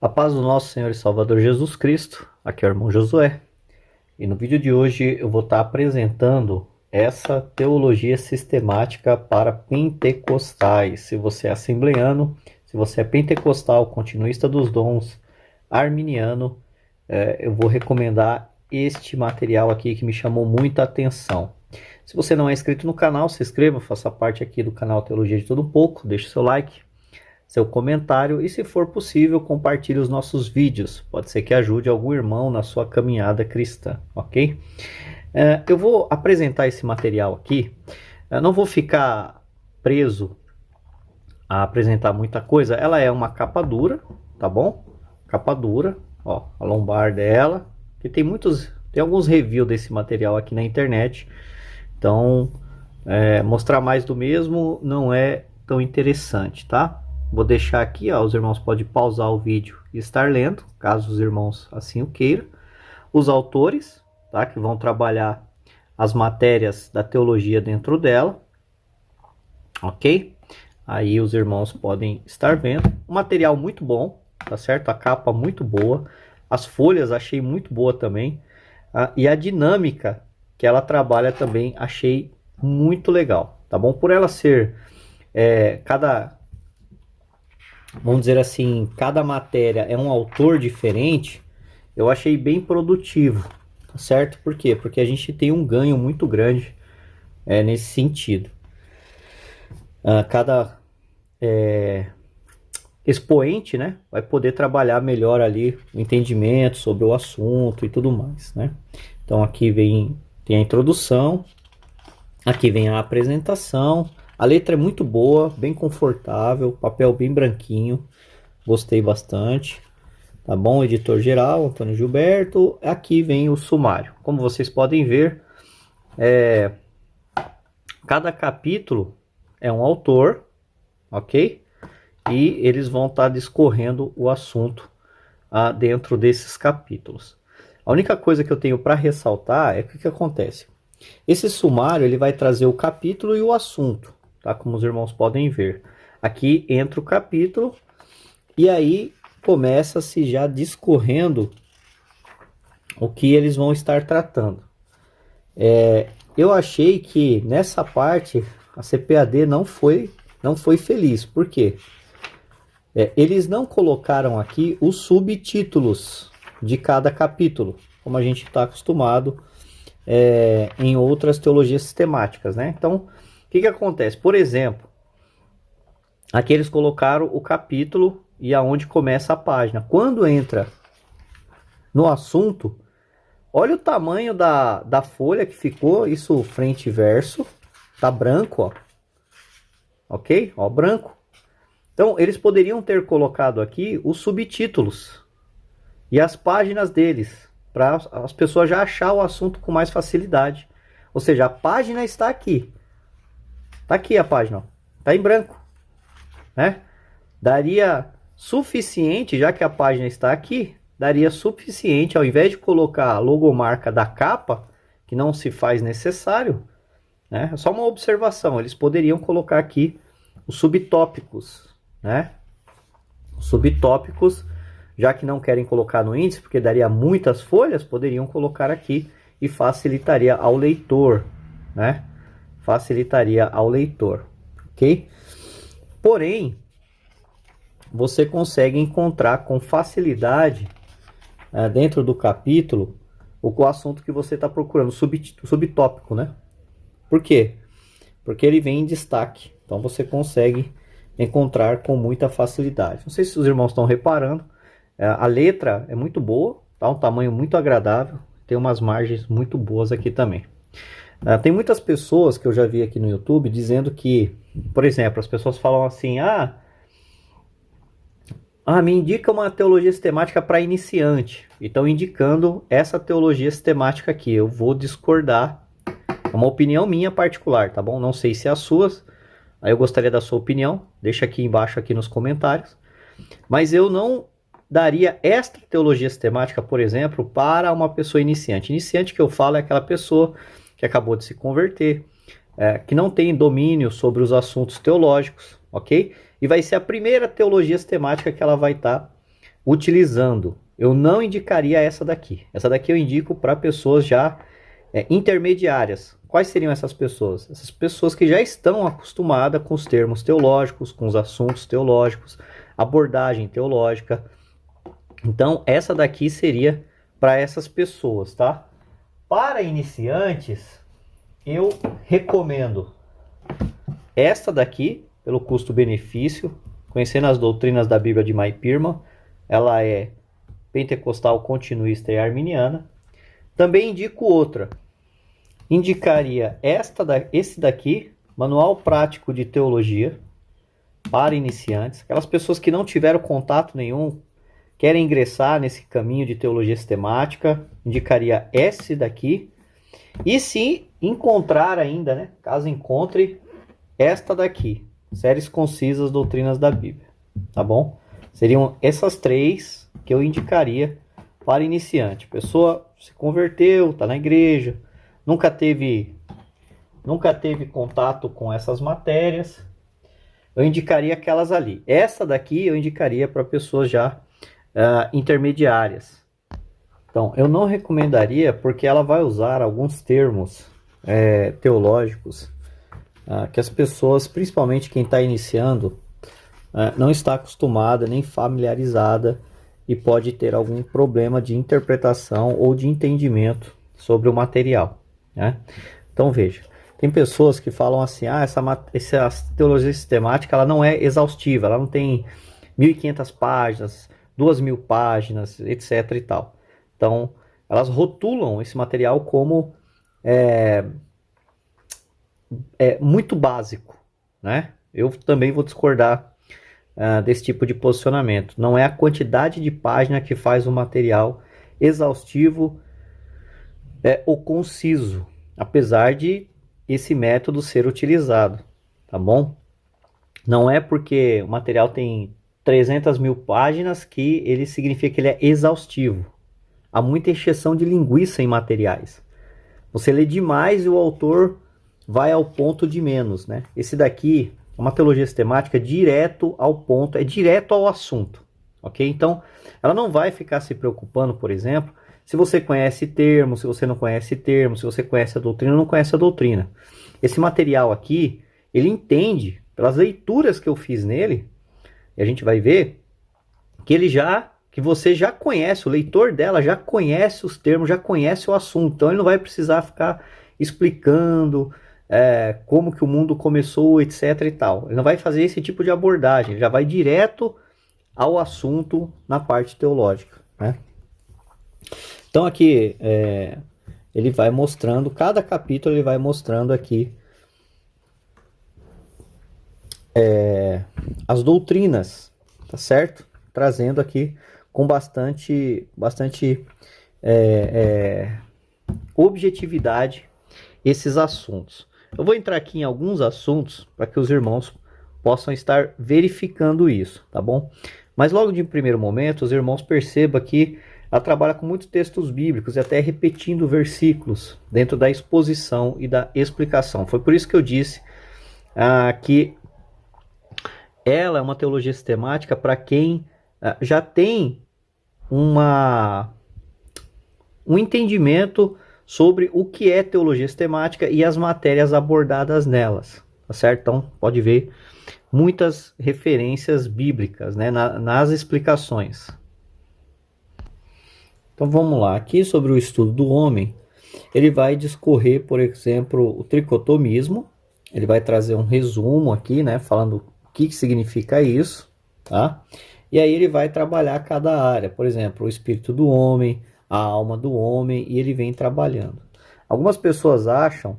A paz do nosso Senhor e Salvador Jesus Cristo, aqui é o irmão Josué. E no vídeo de hoje eu vou estar apresentando essa teologia sistemática para pentecostais. Se você é assembleano, se você é pentecostal, continuista dos dons, arminiano, eu vou recomendar este material aqui que me chamou muita atenção. Se você não é inscrito no canal, se inscreva, faça parte aqui do canal Teologia de Tudo Um Pouco, deixe seu like, seu comentário e, se for possível, compartilhe os nossos vídeos. Pode ser que ajude algum irmão na sua caminhada cristã, ok? Eu vou apresentar esse material aqui. Eu não vou ficar preso a apresentar muita coisa. Ela é uma capa dura, tá bom? Capa dura, ó, a lombar dela. E tem alguns reviews desse material aqui na internet. Então, mostrar mais do mesmo não é tão interessante, tá? Vou deixar aqui, ó, os irmãos podem pausar o vídeo e estar lendo, caso os irmãos assim o queiram. Os autores, tá, que vão trabalhar as matérias da teologia dentro dela, ok? Aí os irmãos podem estar vendo. Um material muito bom, tá certo? A capa muito boa, as folhas achei muito boa também, e a dinâmica que ela trabalha também achei muito legal, tá bom? Por ela ser vamos dizer assim, cada matéria é um autor diferente, eu achei bem produtivo, tá certo? Por quê? Porque a gente tem um ganho muito grande nesse sentido. Cada expoente, né, vai poder trabalhar melhor ali o entendimento sobre o assunto e tudo mais, né? Então aqui tem a introdução, aqui vem a apresentação. A letra é muito boa, bem confortável, papel bem branquinho, gostei bastante, tá bom? Editor geral, Antônio Gilberto. Aqui vem o sumário. Como vocês podem ver, cada capítulo é um autor, ok? E eles vão estar discorrendo o assunto dentro desses capítulos. A única coisa que eu tenho para ressaltar é que o que acontece? Esse sumário ele vai trazer o capítulo e o assunto. Tá? Como os irmãos podem ver. Aqui entra o capítulo e aí começa-se já discorrendo o que eles vão estar tratando. Eu achei que nessa parte a CPAD não foi feliz. Por quê? Eles não colocaram aqui os subtítulos de cada capítulo, como a gente está acostumado em outras teologias sistemáticas, né? Então, o que acontece? Por exemplo, aqui eles colocaram o capítulo e aonde começa a página. Quando entra no assunto, olha o tamanho da folha que ficou, isso frente e verso, tá branco, ó. Ok? Ó, branco. Então, eles poderiam ter colocado aqui os subtítulos e as páginas deles, para as pessoas já achar o assunto com mais facilidade. Ou seja, a página está aqui. Tá aqui a página, ó. Tá em branco, né? Daria suficiente, já que a página está aqui, daria suficiente, ao invés de colocar a logomarca da capa, que não se faz necessário, né? É só uma observação, eles poderiam colocar aqui os subtópicos, né? Os subtópicos, já que não querem colocar no índice, porque daria muitas folhas, poderiam colocar aqui e facilitaria ao leitor, né? Facilitaria ao leitor, ok? Porém, você consegue encontrar com facilidade dentro do capítulo o assunto que você está procurando, o subtópico, né? Por quê? Porque ele vem em destaque, então você consegue encontrar com muita facilidade. Não sei se os irmãos estão reparando, a letra é muito boa, tá? Um tamanho muito agradável, tem umas margens muito boas aqui também. Tem muitas pessoas que eu já vi aqui no YouTube dizendo que, por exemplo, as pessoas falam assim, me indica uma teologia sistemática para iniciante. E estão indicando essa teologia sistemática aqui. Eu vou discordar, é uma opinião minha particular, tá bom? Não sei se é a sua, aí eu gostaria da sua opinião, deixa aqui embaixo aqui nos comentários. Mas eu não daria esta teologia sistemática, por exemplo, para uma pessoa iniciante. Iniciante que eu falo é aquela pessoa que acabou de se converter, que não tem domínio sobre os assuntos teológicos, ok? E vai ser a primeira teologia sistemática que ela vai estar utilizando. Eu não indicaria essa daqui. Essa daqui eu indico para pessoas já intermediárias. Quais seriam essas pessoas? Essas pessoas que já estão acostumadas com os termos teológicos, com os assuntos teológicos, abordagem teológica. Então, essa daqui seria para essas pessoas, tá? Para iniciantes, eu recomendo esta daqui, pelo custo-benefício, Conhecendo as Doutrinas da Bíblia de Mike Pearman. Ela é pentecostal, continuista e arminiana. Também indico outra. Indicaria esse daqui, Manual Prático de Teologia para iniciantes. Aquelas pessoas que não tiveram contato nenhum, querem ingressar nesse caminho de teologia sistemática, indicaria esse daqui. E se encontrar ainda, né, caso encontre, esta daqui, Séries Concisas Doutrinas da Bíblia, tá bom? Seriam essas três que eu indicaria para iniciante. A pessoa se converteu, está na igreja, nunca teve contato com essas matérias, eu indicaria aquelas ali. Essa daqui eu indicaria para pessoas já intermediárias. Então, eu não recomendaria porque ela vai usar alguns termos teológicos que as pessoas, principalmente quem está iniciando, não está acostumada nem familiarizada e pode ter algum problema de interpretação ou de entendimento sobre o material, né? Então veja, tem pessoas que falam assim, essa teologia sistemática ela não é exaustiva, ela não tem 1.500 páginas, 2.000 páginas, etc e tal. Então, elas rotulam esse material como muito básico, né? Eu também vou discordar desse tipo de posicionamento. Não é a quantidade de página que faz o material exaustivo ou conciso, apesar de esse método ser utilizado, tá bom? Não é porque o material tem 300.000 páginas que ele significa que ele é exaustivo. Há muita encheção de linguiça em materiais. Você lê demais e o autor vai ao ponto de menos, né? Esse daqui é uma teologia sistemática direto ao ponto, é direto ao assunto, ok? Então, ela não vai ficar se preocupando, por exemplo, se você conhece termos, se você não conhece termos, se você conhece a doutrina ou não conhece a doutrina. Esse material aqui, ele entende, pelas leituras que eu fiz nele, e a gente vai ver que você já conhece, o leitor dela já conhece os termos, já conhece o assunto, então ele não vai precisar ficar explicando como que o mundo começou, etc e tal. Ele não vai fazer esse tipo de abordagem, ele já vai direto ao assunto na parte teológica, né? Então aqui ele vai mostrando, cada capítulo ele vai mostrando aqui as doutrinas, tá certo? Trazendo aqui com bastante objetividade esses assuntos. Eu vou entrar aqui em alguns assuntos para que os irmãos possam estar verificando isso, tá bom? Mas logo de primeiro momento, os irmãos percebam que ela trabalha com muitos textos bíblicos e até repetindo versículos dentro da exposição e da explicação. Foi por isso que eu disse que ela é uma teologia sistemática para quem já tem um entendimento sobre o que é teologia sistemática e as matérias abordadas nelas, tá certo? Então, pode ver muitas referências bíblicas, né, nas explicações. Então, vamos lá. Aqui sobre o estudo do homem, ele vai discorrer, por exemplo, o tricotomismo. Ele vai trazer um resumo aqui, né, falando o que significa isso, tá? E aí ele vai trabalhar cada área, por exemplo, o espírito do homem, a alma do homem, e ele vem trabalhando. Algumas pessoas acham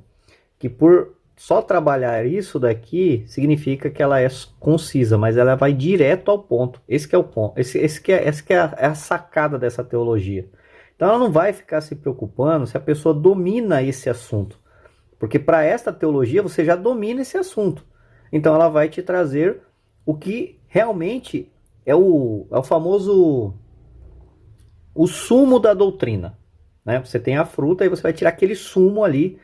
que por só trabalhar isso daqui significa que ela é concisa, mas ela vai direto ao ponto. Esse que é o ponto, essa que é a sacada dessa teologia. Então ela não vai ficar se preocupando se a pessoa domina esse assunto, porque para esta teologia você já domina esse assunto. Então ela vai te trazer o que realmente é o famoso o sumo da doutrina, né? Você tem a fruta e você vai tirar aquele sumo ali,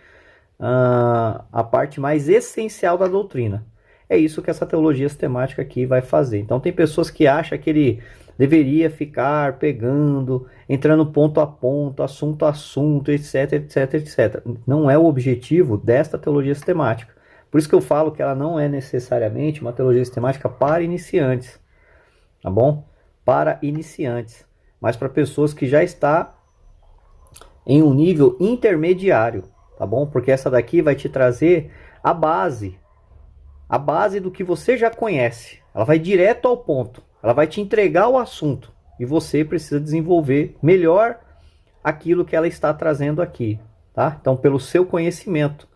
a parte mais essencial da doutrina. É isso que essa teologia sistemática aqui vai fazer. Então tem pessoas que acham que ele deveria ficar pegando, entrando ponto a ponto, assunto a assunto, etc, etc, etc. Não é o objetivo desta teologia sistemática. Por isso que eu falo que ela não é necessariamente uma teologia sistemática para iniciantes, tá bom? Para iniciantes, mas para pessoas que já está em um nível intermediário, tá bom? Porque essa daqui vai te trazer a base do que você já conhece. Ela vai direto ao ponto. Ela vai te entregar o assunto e você precisa desenvolver melhor aquilo que ela está trazendo aqui, tá? Então, pelo seu conhecimento.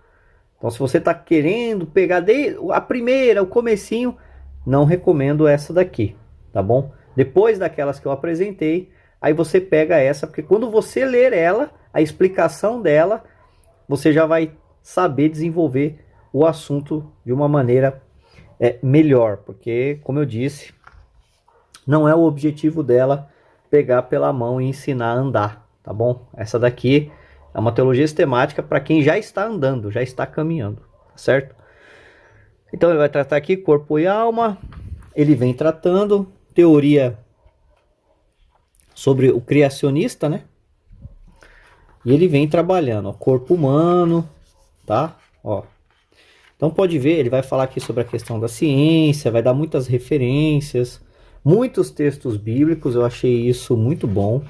Então, se você está querendo pegar desde a primeira, o comecinho, não recomendo essa daqui, tá bom? Depois daquelas que eu apresentei, aí você pega essa, porque quando você ler ela, a explicação dela, você já vai saber desenvolver o assunto de uma maneira melhor, porque, como eu disse, não é o objetivo dela pegar pela mão e ensinar a andar, tá bom? Essa daqui é uma teologia sistemática para quem já está andando, já está caminhando, certo? Então ele vai tratar aqui corpo e alma, ele vem tratando teoria sobre o criacionista, né? E ele vem trabalhando, ó, corpo humano, tá? Ó. Então pode ver, ele vai falar aqui sobre a questão da ciência, vai dar muitas referências, muitos textos bíblicos, eu achei isso muito bom,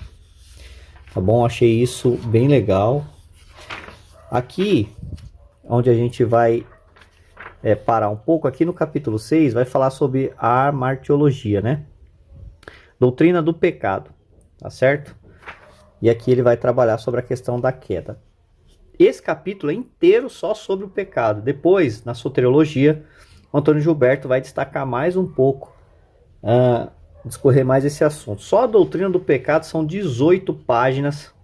tá bom? Achei isso bem legal. Aqui, onde a gente vai parar um pouco, aqui no capítulo 6, vai falar sobre a martiologia, né? Doutrina do pecado, tá certo? E aqui ele vai trabalhar sobre a questão da queda. Esse capítulo é inteiro só sobre o pecado. Depois, na soteriologia, o Antônio Gilberto vai destacar mais um pouco, discorrer mais esse assunto. Só a doutrina do pecado são 18 páginas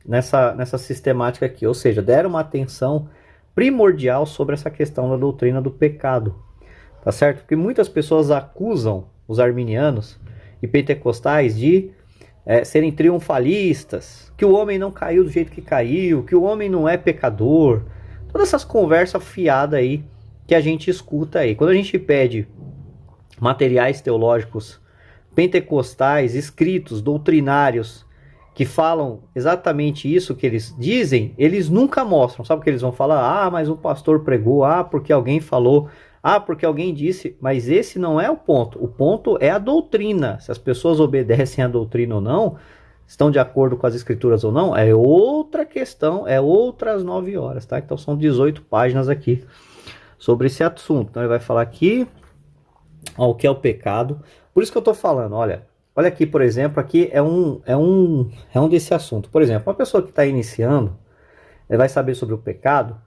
nessa sistemática aqui. Ou seja, deram uma atenção primordial sobre essa questão da doutrina do pecado. Tá certo? Porque muitas pessoas acusam os arminianos e pentecostais de serem triunfalistas, que o homem não caiu do jeito que caiu, que o homem não é pecador. Todas essas conversas fiadas aí que a gente escuta aí. Quando a gente pede materiais teológicos pentecostais, escritos, doutrinários, que falam exatamente isso que eles dizem, eles nunca mostram. Sabe o que eles vão falar? Ah, mas o pastor pregou, ah, porque alguém falou, ah, porque alguém disse. Mas esse não é o ponto. O ponto é a doutrina. Se as pessoas obedecem à doutrina ou não, estão de acordo com as escrituras ou não, é outra questão, é outras 9 horas, tá? Então são 18 páginas aqui sobre esse assunto. Então ele vai falar aqui, ó, o que é o pecado. Por isso que eu tô falando, olha aqui, por exemplo, aqui é um desse assunto. Por exemplo, uma pessoa que está iniciando, ele vai saber sobre o pecado.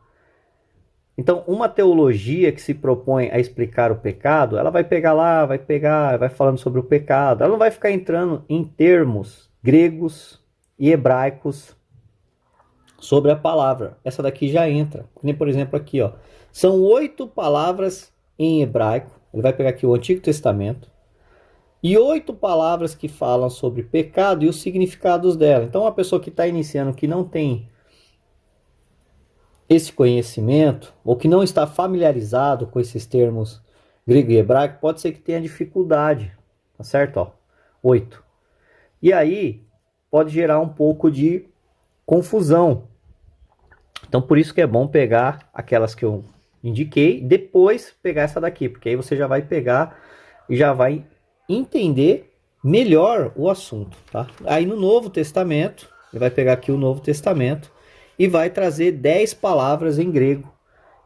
Então, uma teologia que se propõe a explicar o pecado, ela vai pegar lá, vai falando sobre o pecado. Ela não vai ficar entrando em termos gregos e hebraicos sobre a palavra. Essa daqui já entra. Nem, por exemplo, aqui, ó. São 8 palavras em hebraico. Ele vai pegar aqui o Antigo Testamento. E 8 palavras que falam sobre pecado e os significados dela. Então, uma pessoa que está iniciando, que não tem esse conhecimento, ou que não está familiarizado com esses termos grego e hebraico, pode ser que tenha dificuldade, tá certo? Ó, 8. E aí, pode gerar um pouco de confusão. Então, por isso que é bom pegar aquelas que eu indiquei, depois pegar essa daqui, porque aí você já vai pegar e já vai entender melhor o assunto, tá? Aí no Novo Testamento, ele vai pegar aqui o Novo Testamento e vai trazer 10 palavras em grego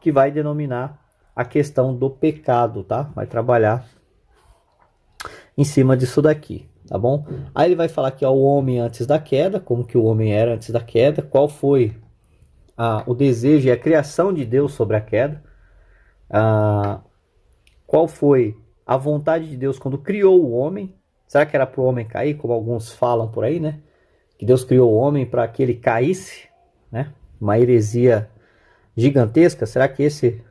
que vai denominar a questão do pecado, tá? Vai trabalhar em cima disso daqui, tá bom? Aí ele vai falar aqui, ó, o homem antes da queda, como que o homem era antes da queda, qual foi o desejo e a criação de Deus sobre a queda, qual foi a vontade de Deus quando criou o homem. Será que era para o homem cair, como alguns falam por aí, né? Que Deus criou o homem para que ele caísse, né? Uma heresia gigantesca. Será que esse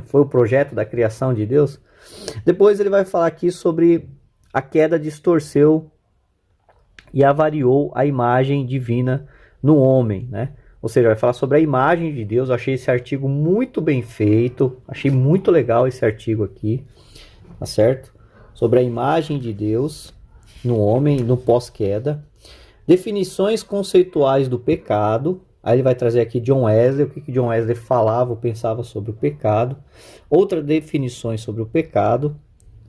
foi o projeto da criação de Deus? Depois ele vai falar aqui sobre a queda distorceu e avariou a imagem divina no homem, né? ou seja, vai falar sobre a imagem de Deus. Eu achei esse artigo muito bem feito, achei muito legal esse artigo aqui, tá certo? Sobre a imagem de Deus no homem, no pós-queda. Definições conceituais do pecado. Aí ele vai trazer aqui John Wesley, o que John Wesley falava ou pensava sobre o pecado. Outras definições sobre o pecado,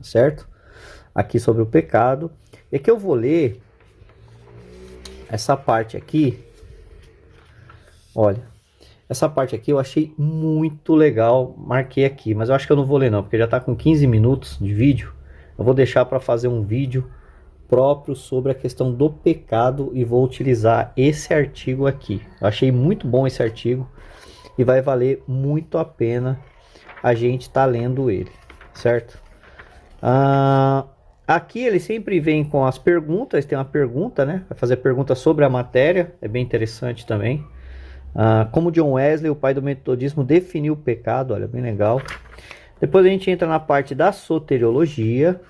certo? Aqui sobre o pecado. E aqui eu vou ler essa parte aqui. Olha, essa parte aqui eu achei muito legal, marquei aqui, mas eu acho que eu não vou ler não, porque já está com 15 minutos de vídeo. Eu vou deixar para fazer um vídeo próprio sobre a questão do pecado e vou utilizar esse artigo aqui. Eu achei muito bom esse artigo e vai valer muito a pena a gente estar lendo ele, certo? Aqui ele sempre vem com as perguntas, tem uma pergunta, né? Vai fazer perguntas sobre a matéria, é bem interessante também. Como John Wesley, o pai do metodismo, definiu o pecado, olha, bem legal. Depois a gente entra na parte da soteriologia.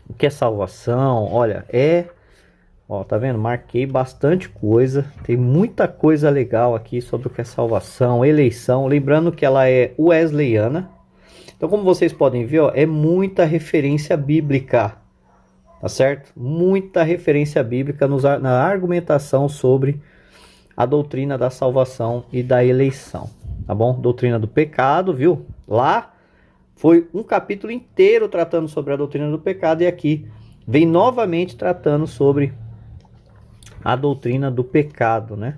O que é salvação? Olha, ó, tá vendo? Marquei bastante coisa. Tem muita coisa legal aqui sobre o que é salvação, eleição. Lembrando que ela é wesleyana. Então, como vocês podem ver, ó, é muita referência bíblica. Tá certo? Muita referência bíblica na argumentação sobre a doutrina da salvação e da eleição. Tá bom? Doutrina do pecado, viu? Lá foi um capítulo inteiro tratando sobre a doutrina do pecado e aqui vem novamente tratando sobre a doutrina do pecado, né?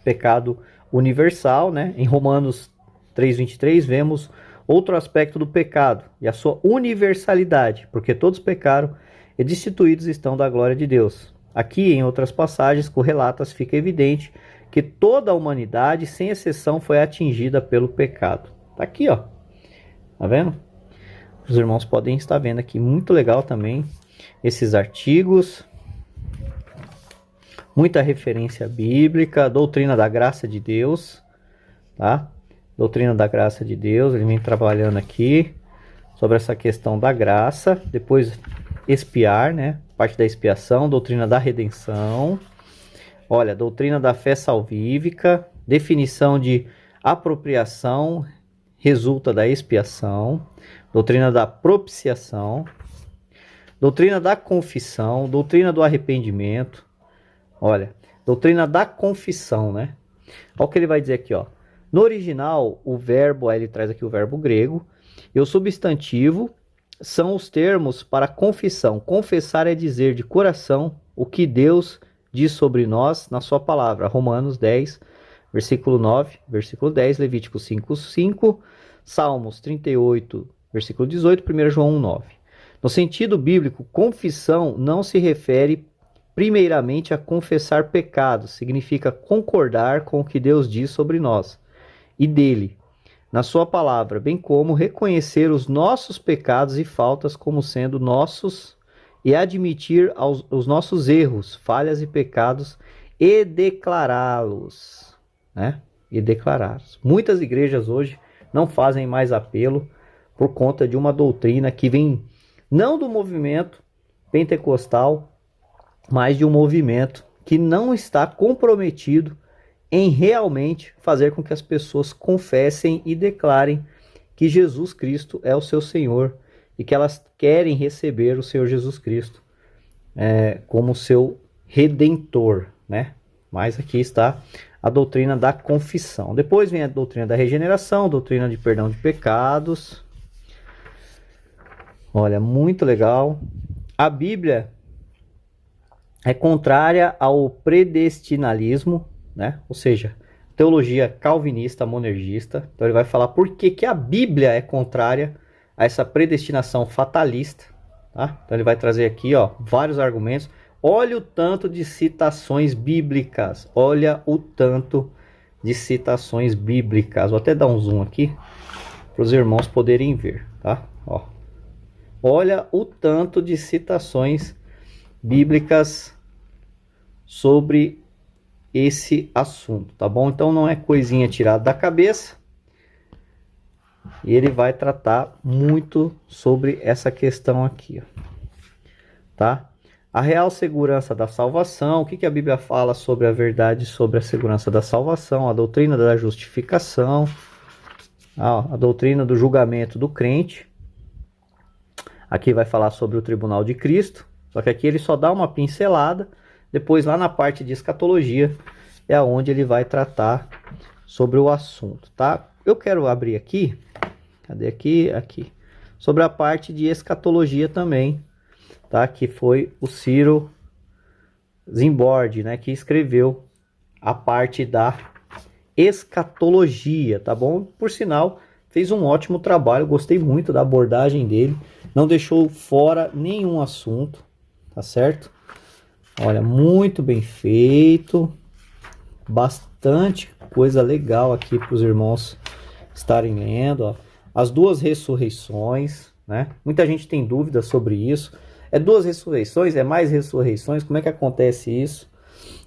Pecado universal, né? Em Romanos 3:23 vemos outro aspecto do pecado e a sua universalidade, porque todos pecaram e destituídos estão da glória de Deus. Aqui, em outras passagens correlatas, fica evidente que toda a humanidade, sem exceção, foi atingida pelo pecado. Tá aqui, ó. Tá vendo? Os irmãos podem estar vendo aqui, muito legal também esses artigos. Muita referência bíblica, doutrina da graça de Deus, tá? Doutrina da graça de Deus, ele vem trabalhando aqui sobre essa questão da graça. Depois expiar, né? Parte da expiação, doutrina da redenção. Olha, doutrina da fé salvífica, definição de apropriação resulta da expiação, doutrina da propiciação, doutrina da confissão, doutrina do arrependimento. Olha, doutrina da confissão, né? Olha o que ele vai dizer aqui, ó. No original, o verbo, aí ele traz aqui o verbo grego, e o substantivo são os termos para confissão. Confessar é dizer de coração o que Deus diz sobre nós na sua palavra. Romanos 10, versículo 9, versículo 10, Levítico 5, 5, Salmos 38, versículo 18, 1 João 1, 9. No sentido bíblico, confissão não se refere primeiramente a confessar pecados, significa concordar com o que Deus diz sobre nós e dele, na sua palavra, bem como reconhecer os nossos pecados e faltas como sendo nossos e admitir os nossos erros, falhas e pecados e declará-los, né? E declará-los. Muitas igrejas hoje não fazem mais apelo por conta de uma doutrina que vem não do movimento pentecostal, mas de um movimento que não está comprometido em realmente fazer com que as pessoas confessem e declarem que Jesus Cristo é o seu Senhor e que elas querem receber o Senhor Jesus Cristo como seu Redentor, né? Mas aqui está a doutrina da confissão. Depois vem a doutrina da regeneração, doutrina de perdão de pecados. Olha, muito legal. A Bíblia é contrária ao predestinalismo, né? Ou seja, teologia calvinista, monergista. Então ele vai falar por que a Bíblia é contrária a essa predestinação fatalista, tá? Então ele vai trazer aqui, ó, vários argumentos. Olha o tanto de citações bíblicas. Olha o tanto de citações bíblicas. Vou até dar um zoom aqui para os irmãos poderem ver, tá? Ó. Olha o tanto de citações bíblicas sobre esse assunto, tá bom? Então não é coisinha tirada da cabeça. E ele vai tratar muito sobre essa questão aqui, ó, tá? A real segurança da salvação. O que a Bíblia fala sobre a verdade sobre a segurança da salvação? A doutrina da justificação. A doutrina do julgamento do crente. Aqui vai falar sobre o tribunal de Cristo. Só que aqui ele só dá uma pincelada. Depois lá na parte de escatologia é onde ele vai tratar sobre o assunto, tá? Eu quero abrir aqui. Cadê aqui? Aqui. Sobre a parte de escatologia também, tá? Que foi o Ciro Zimbordi, né? Que escreveu a parte da escatologia, tá bom? Por sinal, fez um ótimo trabalho. Gostei muito da abordagem dele. Não deixou fora nenhum assunto, tá certo? Olha, muito bem feito. Bastante coisa legal aqui para os irmãos estarem lendo, ó. As duas ressurreições, né? Muita gente tem dúvidas sobre isso. É duas ressurreições? É mais ressurreições? Como é que acontece isso?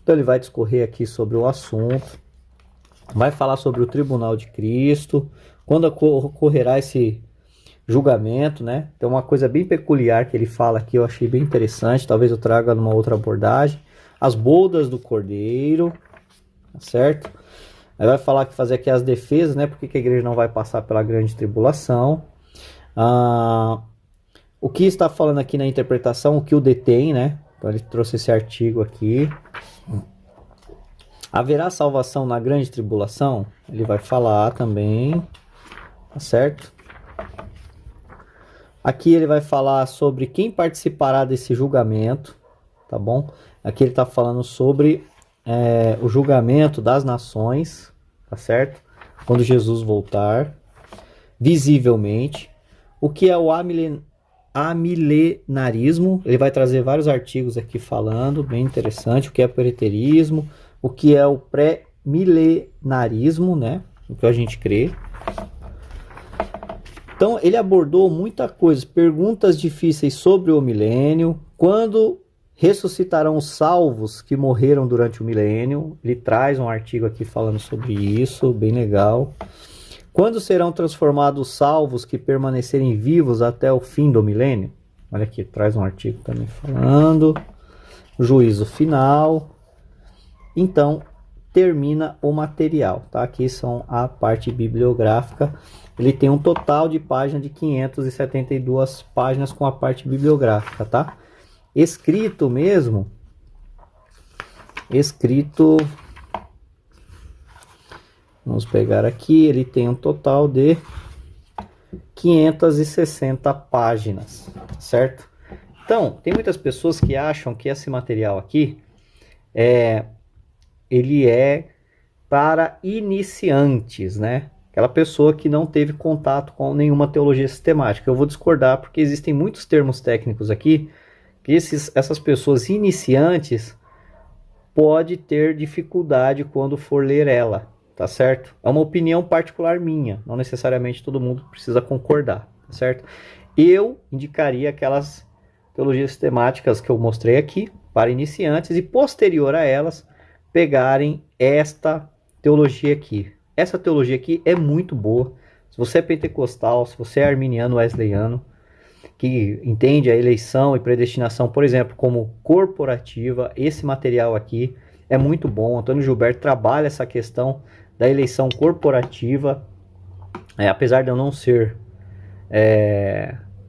Então ele vai discorrer aqui sobre o assunto. Vai falar sobre o tribunal de Cristo. Quando ocorrerá esse julgamento, né? Tem uma coisa bem peculiar que ele fala aqui, eu achei bem interessante. Talvez eu traga numa outra abordagem. As bodas do Cordeiro, tá certo? Aí vai falar que fazer aqui as defesas, né? Porque que a igreja não vai passar pela grande tribulação. O que está falando aqui na interpretação, o que o detém, né? Então ele trouxe esse artigo aqui. Haverá salvação na grande tribulação? Ele vai falar também, tá certo? Aqui ele vai falar sobre quem participará desse julgamento, tá bom? Aqui ele está falando sobre o julgamento das nações, tá certo? Quando Jesus voltar, visivelmente. O que é o amilenarismo? Ele vai trazer vários artigos aqui falando, bem interessante. O que é preterismo? O que é o pré-milenarismo, né? O que a gente crê. Então, ele abordou muita coisa, perguntas difíceis sobre o milênio, quando ressuscitarão os salvos que morreram durante o milênio. Ele traz um artigo aqui falando sobre isso, bem legal. Quando serão transformados os salvos que permanecerem vivos até o fim do milênio? Olha aqui, traz um artigo também falando. Juízo final. Então, termina o material, tá? Aqui são a parte bibliográfica. Ele tem um total de páginas de 572 páginas com a parte bibliográfica, tá? Escrito mesmo, vamos pegar aqui, ele tem um total de 560 páginas, certo? Então, tem muitas pessoas que acham que esse material aqui ele é para iniciantes, né? Aquela pessoa que não teve contato com nenhuma teologia sistemática. Eu vou discordar porque existem muitos termos técnicos aqui que essas pessoas iniciantes pode ter dificuldade quando for ler ela, tá certo? É uma opinião particular minha, não necessariamente todo mundo precisa concordar, tá certo? Eu indicaria aquelas teologias sistemáticas que eu mostrei aqui para iniciantes e posterior a elas pegarem esta teologia aqui. Essa teologia aqui é muito boa. Se você é pentecostal, se você é arminiano, wesleyano, que entende a eleição e predestinação, por exemplo, como corporativa, esse material aqui é muito bom. Antônio Gilberto trabalha essa questão da eleição corporativa, apesar de eu não ser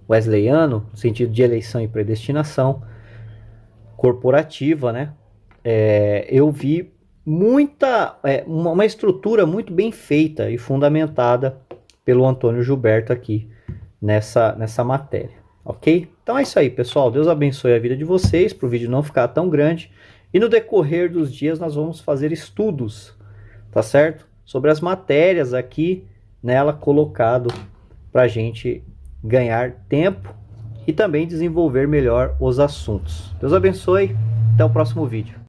wesleyano, no sentido de eleição e predestinação corporativa, né? Eu vi uma estrutura muito bem feita e fundamentada pelo Antônio Gilberto aqui nessa matéria, ok? Então é isso aí, pessoal. Deus abençoe a vida de vocês, para o vídeo não ficar tão grande. E no decorrer dos dias nós vamos fazer estudos, tá certo? Sobre as matérias aqui nela colocado para a gente ganhar tempo e também desenvolver melhor os assuntos. Deus abençoe, até o próximo vídeo.